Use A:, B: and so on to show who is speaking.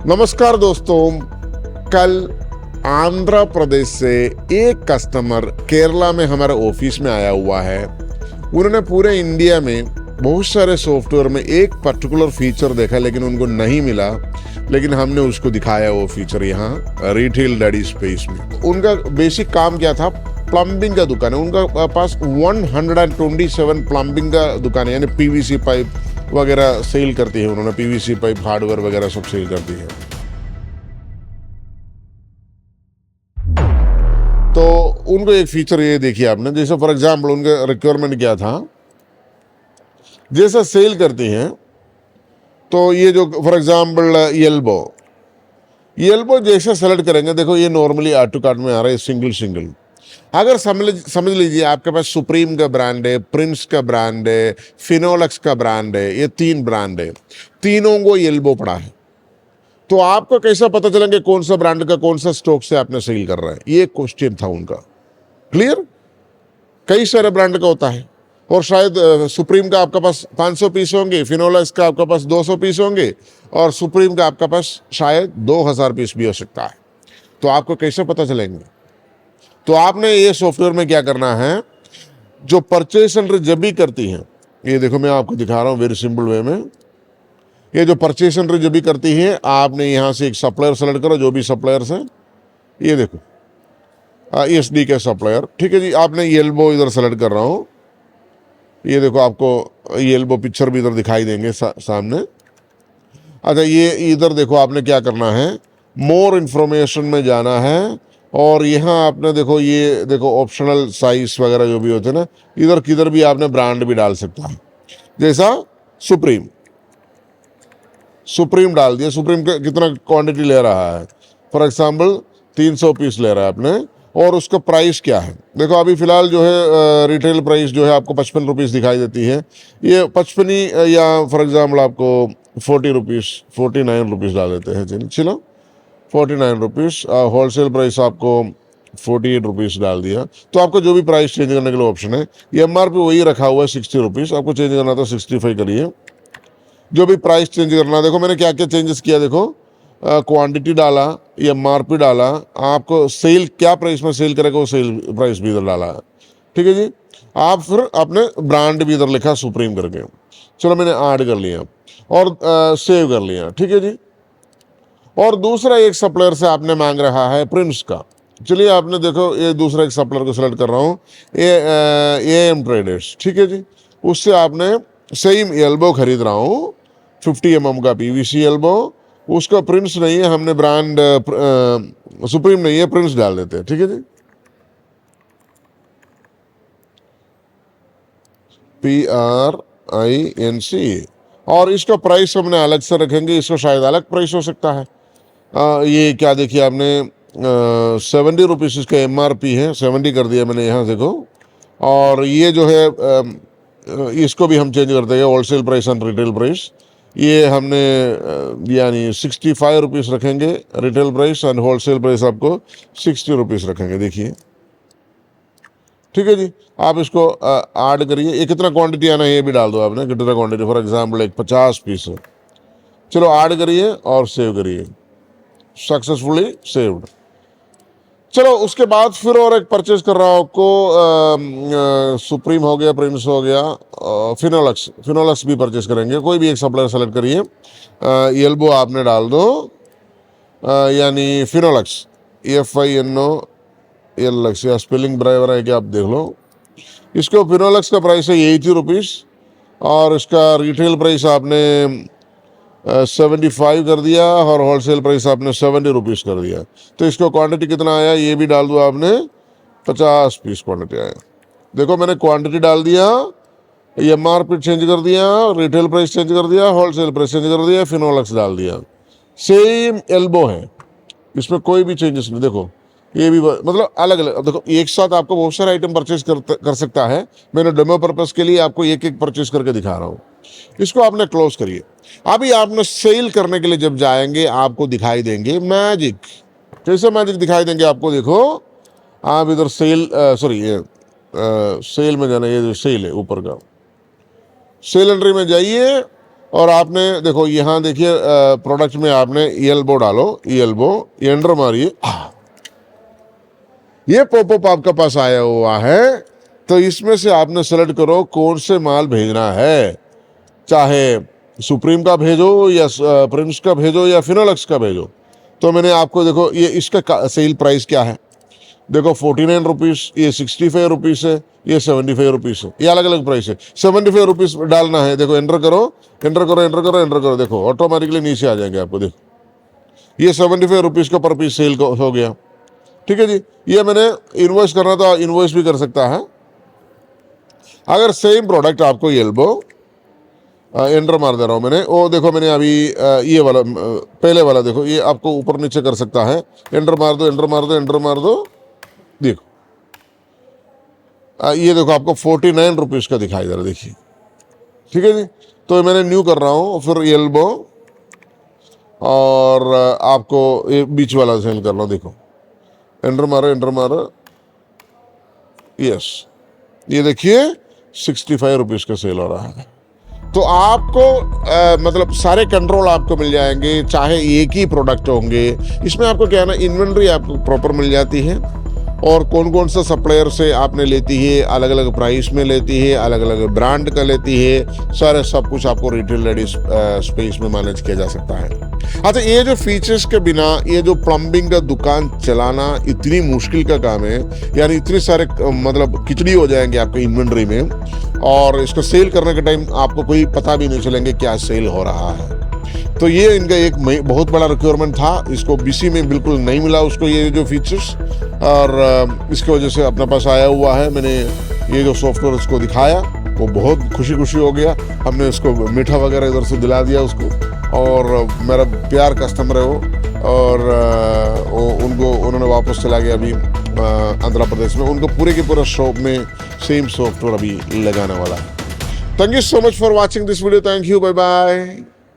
A: नमस्कार दोस्तों। कल आंध्र प्रदेश से एक कस्टमर केरला में हमारे ऑफिस में आया हुआ है। उन्होंने पूरे इंडिया में बहुत सारे सॉफ्टवेयर में एक पर्टिकुलर फीचर देखा लेकिन उनको नहीं मिला, लेकिन हमने उसको दिखाया वो फीचर यहाँ रिटेल डैडी स्पेस में। उनका बेसिक काम क्या था? प्लम्बिंग का दुकान है उनका पास। 127 प्लम्बिंग का दुकान है, यानी पीवीसी पाइप वगैरह सेल करती है उन्होंने। पीवीसी पाइप हार्डवेयर वगैरह सब सेल करती है। तो उनको एक फीचर ये देखिए आपने, जैसे फॉर एग्जांपल उनका रिक्वायरमेंट क्या था, जैसा सेल करती हैं तो ये जो फॉर एग्जांपल एल्बो जैसे सेलेक्ट करेंगे, देखो ये नॉर्मली ऑटो कार्ट में आ रहा है सिंगल सिंगल। अगर समझ लीजिए आपके पास सुप्रीम का ब्रांड है, प्रिंस का ब्रांड है, फिनोलेक्स का ब्रांड है, ये 3 ब्रांड है, तीनों को एल्बो पड़ा है, तो आपको कैसा पता चलेंगे कौन सा ब्रांड का कौन सा स्टॉक से आपने सेल कर रहा है? ये क्वेश्चन था उनका। क्लियर? कई सारे ब्रांड का होता है और शायद सुप्रीम का आपका पास 500 पीस होंगे, फिनोलेक्स का आपका पास 200 पीस होंगे और सुप्रीम का आपका पास शायद 2000 पीस भी हो सकता है। तो आपको कैसे पता चलेंगे? तो आपने ये सॉफ्टवेयर में क्या करना है, जो परचेज सेंटर जब भी करती हैं, ये देखो मैं आपको दिखा रहा हूँ वेरी सिंपल वे में। ये जो परचेज सेंटर जब भी करती है, आपने यहाँ से एक सप्लायर सेलेक्ट करो, जो भी सप्लायर्स हैं, ये देखो ESD के सप्लायर। ठीक है जी, आपने एल्बो इधर सेलेक्ट कर रहा हूँ, ये देखो आपको ये एल्बो पिक्चर भी इधर दिखाई देंगे सामने। अच्छा, ये इधर देखो आपने क्या करना है, मोर इन्फॉर्मेशन में जाना है और यहाँ आपने देखो ये देखो ऑप्शनल साइज वगैरह जो भी होते हैं ना, इधर किधर भी आपने ब्रांड भी डाल सकता है। जैसा सुप्रीम डाल दिया, सुप्रीम का कितना क्वांटिटी ले रहा है, फॉर एग्जांपल 300 पीस ले रहा है आपने, और उसका प्राइस क्या है। देखो अभी फिलहाल जो है रिटेल प्राइस जो है आपको 55 रुपीज़ दिखाई देती है। ये 55 या फॉर एग्जांपल आपको 40 रुपीज़ 49 रुपीज़ डाल देते हैं, चलो 49 रुपीज़। होलसेल प्राइस आपको 48 रुपीज़ डाल दिया। तो आपको जो भी प्राइस चेंज करने के लिए ऑप्शन है। ये MRP वही रखा हुआ है 60 रुपीज़, आपको चेंज करना था 65 करिए। जो भी प्राइस चेंज करना, देखो मैंने क्या क्या चेंजेस किया, देखो क्वांटिटी डाला, MRP डाला, आपको सेल क्या प्राइस में सेल करेगा वो सेल प्राइस भी इधर डाला है। ठीक है जी, आप फिर आपने ब्रांड भी इधर लिखा सुप्रीम करके, चलो मैंने ऐड कर लिया और सेव कर लिया। ठीक है जी, और दूसरा एक सप्लायर से आपने मांग रहा है प्रिंस का। चलिए आपने देखो ये दूसरा एक सप्लायर को सेलेक्ट कर रहा हूँ, AM ट्रेडर्स। ठीक है जी, उससे आपने सेम एल्बो खरीद रहा हूँ 50 mm का PVC एल्बो। उसका प्रिंस नहीं है, हमने ब्रांड सुप्रीम नहीं है, प्रिंस डाल देते हैं। ठीक है जी, PRINC, और इसका प्राइस हमने अलग से रखेंगे, इसका शायद अलग प्राइस हो सकता है। ये क्या देखिए आपने 70 रुपीज़ इसका MRP है, 70 कर दिया मैंने यहाँ देखो। और ये जो है इसको भी हम चेंज कर देंगे, wholesale price and retail price. ये हमने यानी 65 रुपीज़ रखेंगे retail price, and wholesale price आपको 60 रुपीज़ रखेंगे। देखिए ठीक है जी, आप इसको ऐड करिए। ये कितना क्वांटिटी आना है ये भी डाल दो आपने, कितना क्वांटिटी, फॉर एग्जांपल एक 50 पीस है। चलो ऐड करिए और सेव करिए, सक्सेसफुली सेव्ड। चलो उसके बाद फिर और एक परचेज कर रहा हूँ आपको, सुप्रीम हो गया, प्रिंस हो गया, फिनोलेक्स भी परचेज करेंगे। कोई भी एक सप्लायर सेलेक्ट करिए, एल्बो आपने डाल दो, यानी फिनोलेक्स FINOLX, या स्पेलिंग बराबर है कि आप देख लो। इसको फिनोलेक्स का प्राइस है 80 रुपीज़ और इसका रिटेल प्राइस आपने 75 कर दिया और होलसेल प्राइस आपने 70 रुपीज़ कर दिया। तो इसको क्वांटिटी कितना आया ये भी डाल दो आपने, 50 पीस क्वांटिटी आया। देखो मैंने क्वांटिटी डाल दिया, MRP चेंज कर दिया, रिटेल प्राइस चेंज कर दिया, होलसेल प्राइस चेंज कर दिया, फिनोलेक्स डाल दिया। सेम एल्बो है, इसमें कोई भी चेंजेस नहीं। देखो ये भी मतलब अलग अलग, देखो एक साथ आपको बहुत सारे आइटम परचेज कर सकता है। मैंने डेमो पर्पस के लिए आपको एक एक परचेज करके दिखा रहा हूँ। इसको आपने क्लोज करिए। अभी आपने सेल करने के लिए जब जाएंगे आपको दिखाई देंगे मैजिक। कैसे मैजिक दिखाई देंगे आपको? देखो आप इधर सेल में जाना, ये जो सेल है ऊपर का, सेल एंट्री में जाइए और आपने देखो यहाँ देखिए प्रोडक्ट में आपने एल्बो डालो, एल्बो एंटर मारिए, ये पॉपअप आपके पास आया हुआ है। तो इसमें से आपने सेलेक्ट करो कौन से माल भेजना है, चाहे सुप्रीम का भेजो या प्रिंस का भेजो या फिनोलेक्स का भेजो। तो मैंने आपको देखो ये इसका सेल प्राइस क्या है, देखो 49 रुपीज़, ये 65 रुपीज़ है, ये 75 रुपीज़ है, ये अलग अलग प्राइस है। 75 रुपीज़ डालना है, देखो एंटर करो एंटर करो एंटर करो एंटर करो, देखो ऑटोमेटिकली नीचे आ जाएंगे आपको। देखो ये 75 रुपीज़ का पर पीस सेल हो गया, ठीक है जी। ये मैंने इन्वॉइस करना तो इन्वॉइस भी कर सकता है। अगर सेम प्रोडक्ट आपको एल्बो एंटर मार दे रहा हूँ मैंने, वो देखो मैंने अभी ये वाला पहले वाला देखो, ये आपको ऊपर नीचे कर सकता है, एंटर मार दो एंटर मार दो एंटर मार दो, देखो ये देखो आपको 49 रुपीज़ का दिखाई दे रहा है, देखिए, ठीक है जी। तो मैंने न्यू कर रहा हूँ, फिर एल्बो और आपको ये बीच वाला सेल कर रहा हूँ, देखो एंटर मारो, यस, ये देखिए 65 रुपीज़ का सेल हो रहा है। तो आपको मतलब सारे कंट्रोल आपको मिल जाएंगे, चाहे एक ही प्रोडक्ट होंगे। इसमें आपको क्या है ना, इन्वेंट्री आपको प्रॉपर मिल जाती है, और कौन कौन सा सप्लायर से आपने लेती है, अलग अलग प्राइस में लेती है, अलग अलग ब्रांड का लेती है, सारे सब कुछ आपको रिटेल रेडी स्पेस में मैनेज किया जा सकता है। अच्छा, ये जो फीचर्स के बिना ये जो प्लम्बिंग का दुकान चलाना इतनी मुश्किल का काम है, यानी इतने सारे मतलब खिचड़ी हो जाएंगे आपके इन्वेंट्री में, और इसको सेल करने के टाइम आपको कोई पता भी नहीं चलेंगे क्या सेल हो रहा है। तो ये इनका एक बहुत बड़ा रिक्वायरमेंट था, इसको बीसी में बिल्कुल नहीं मिला उसको ये जो फीचर्स, और इसकी वजह से अपने पास आया हुआ है। मैंने ये जो सॉफ्टवेयर उसको दिखाया, वो बहुत खुशी हो गया, हमने उसको मीठा वगैरह इधर से दिला दिया उसको, और मेरा प्यार कस्टमर है वो, और उन्होंने वापस चला गया अभी आंध्र प्रदेश में। उनको पूरे के पूरे शॉप में सेम सॉफ्टवेयर अभी लगाने वाला है। Thank you so much for watching this video, thank you, bye bye.